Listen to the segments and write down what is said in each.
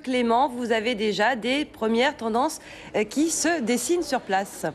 Clément, vous avez déjà des premières tendances qui se dessinent sur place.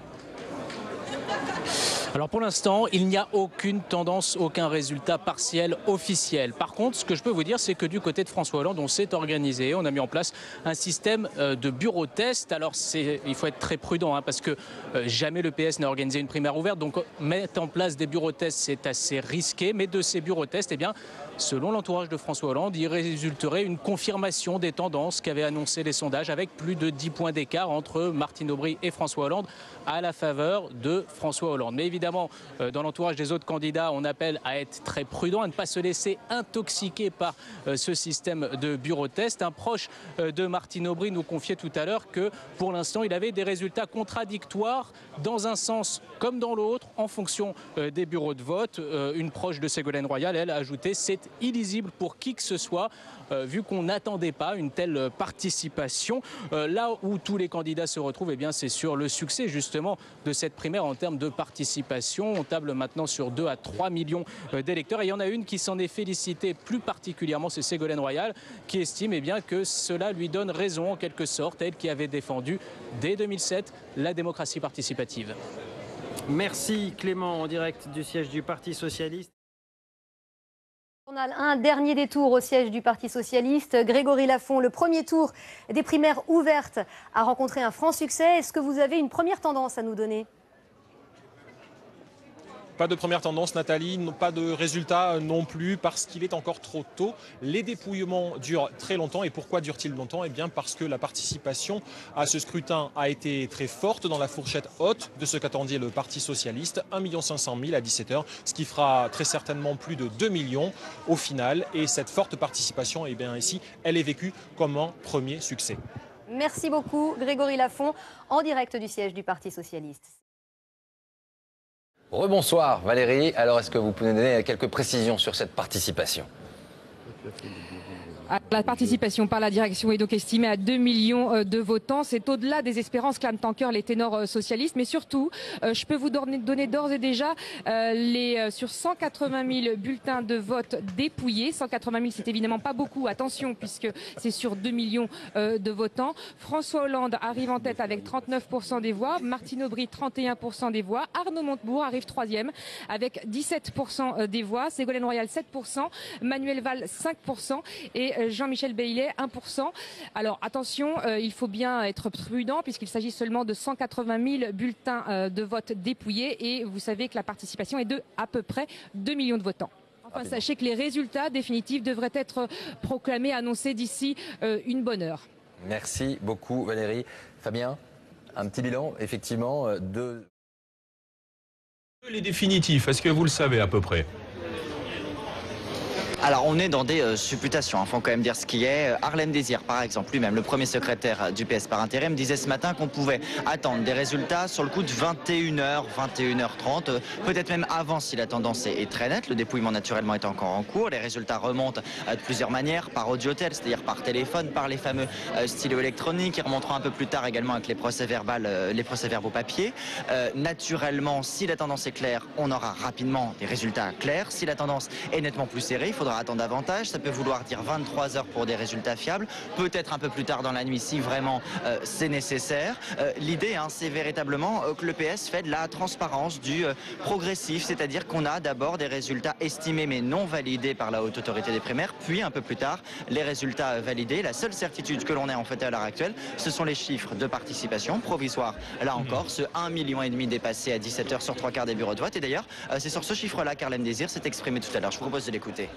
Alors pour l'instant, il n'y a aucune tendance, aucun résultat partiel officiel. Par contre, ce que je peux vous dire, c'est que du côté de François Hollande, on s'est organisé, on a mis en place un système de bureau test. Alors il faut être très prudent parce que jamais le PS n'a organisé une primaire ouverte. Donc mettre en place des bureaux tests, c'est assez risqué. Mais de ces bureaux tests, eh bien, selon l'entourage de François Hollande, il résulterait une confirmation des tendances qu'avaient annoncé les sondages avec plus de 10 points d'écart entre Martine Aubry et François Hollande à la faveur de François Hollande. Mais évidemment, dans l'entourage des autres candidats, on appelle à être très prudent, à ne pas se laisser intoxiquer par ce système de bureau test. Un proche de Martine Aubry nous confiait tout à l'heure que pour l'instant, il avait des résultats contradictoires dans un sens comme dans l'autre en fonction des bureaux de vote. Une proche de Ségolène Royal, elle, a ajouté: c'est illisible pour qui que ce soit, vu qu'on n'attendait pas une telle participation. Là où tous les candidats se retrouvent, eh bien, c'est sur le succès justement de cette primaire en termes de participation. On table maintenant sur 2 à 3 millions d'électeurs. Et il y en a une qui s'en est félicitée plus particulièrement, c'est Ségolène Royal, qui estime bien que cela lui donne raison en quelque sorte, elle qui avait défendu dès 2007 la démocratie participative. Merci Clément, en direct du siège du Parti socialiste. Un dernier détour au siège du Parti socialiste. Grégory Lafont, le premier tour des primaires ouvertes a rencontré un franc succès. Est-ce que vous avez une première tendance à nous donner ? Pas de première tendance, Nathalie, pas de résultat non plus, parce qu'il est encore trop tôt. Les dépouillements durent très longtemps. Et pourquoi durent-ils longtemps ? Eh bien parce que la participation à ce scrutin a été très forte dans la fourchette haute de ce qu'attendait le Parti socialiste, 1 500 000 à 17h, ce qui fera très certainement plus de 2 millions au final. Et cette forte participation, eh bien ici, elle est vécue comme un premier succès. Merci beaucoup, Grégory Lafont, en direct du siège du Parti socialiste. Rebonsoir Valérie, alors est-ce que vous pouvez nous donner quelques précisions sur cette participation ? La participation par la direction est donc estimée à 2 millions de votants. C'est au-delà des espérances clament en chœur les ténors socialistes. Mais surtout, je peux vous donner d'ores et déjà sur 180 000 bulletins de vote dépouillés. 180 000, c'est évidemment pas beaucoup. Attention, puisque c'est sur 2 millions de votants. François Hollande arrive en tête avec 39% des voix. Martine Aubry, 31% des voix. Arnaud Montebourg arrive troisième avec 17% des voix. Ségolène Royal, 7%. Manuel Valls, 5%. Et Jean-Michel Baillet, 1%. Alors attention, il faut bien être prudent puisqu'il s'agit seulement de 180 000 bulletins de vote dépouillés et vous savez que la participation est de à peu près 2 millions de votants. Enfin, sachez que les résultats définitifs devraient être proclamés, annoncés d'ici une bonne heure. Merci beaucoup Valérie. Fabien, un petit bilan effectivement de... Les définitifs, est-ce que vous le savez à peu près ? Alors on est dans des supputations, il faut quand même dire ce qui est. Harlem Désir par exemple, lui-même le premier secrétaire du PS par intérim, disait ce matin qu'on pouvait attendre des résultats sur le coup de 21h, 21h30, peut-être même avant si la tendance est très nette. Le dépouillement naturellement est encore en cours, les résultats remontent de plusieurs manières, par audiotel, c'est-à-dire par téléphone, par les fameux stylos électroniques, qui remonteront un peu plus tard également avec les procès-verbaux papier. Naturellement, si la tendance est claire, on aura rapidement des résultats clairs. Si la tendance est nettement plus serrée, il faudra attendre davantage, ça peut vouloir dire 23 heures pour des résultats fiables, peut-être un peu plus tard dans la nuit si vraiment c'est nécessaire. L'idée, c'est véritablement que le PS fait de la transparence, du progressif, c'est-à-dire qu'on a d'abord des résultats estimés mais non validés par la haute autorité des primaires, puis un peu plus tard les résultats validés. La seule certitude que l'on ait en fait à l'heure actuelle, ce sont les chiffres de participation provisoire. Là encore, ce 1,5 million dépassé à 17h sur 3/4 des bureaux de vote. Et d'ailleurs, c'est sur ce chiffre-là qu'Harlem Désir s'est exprimé tout à l'heure. Je vous propose de l'écouter.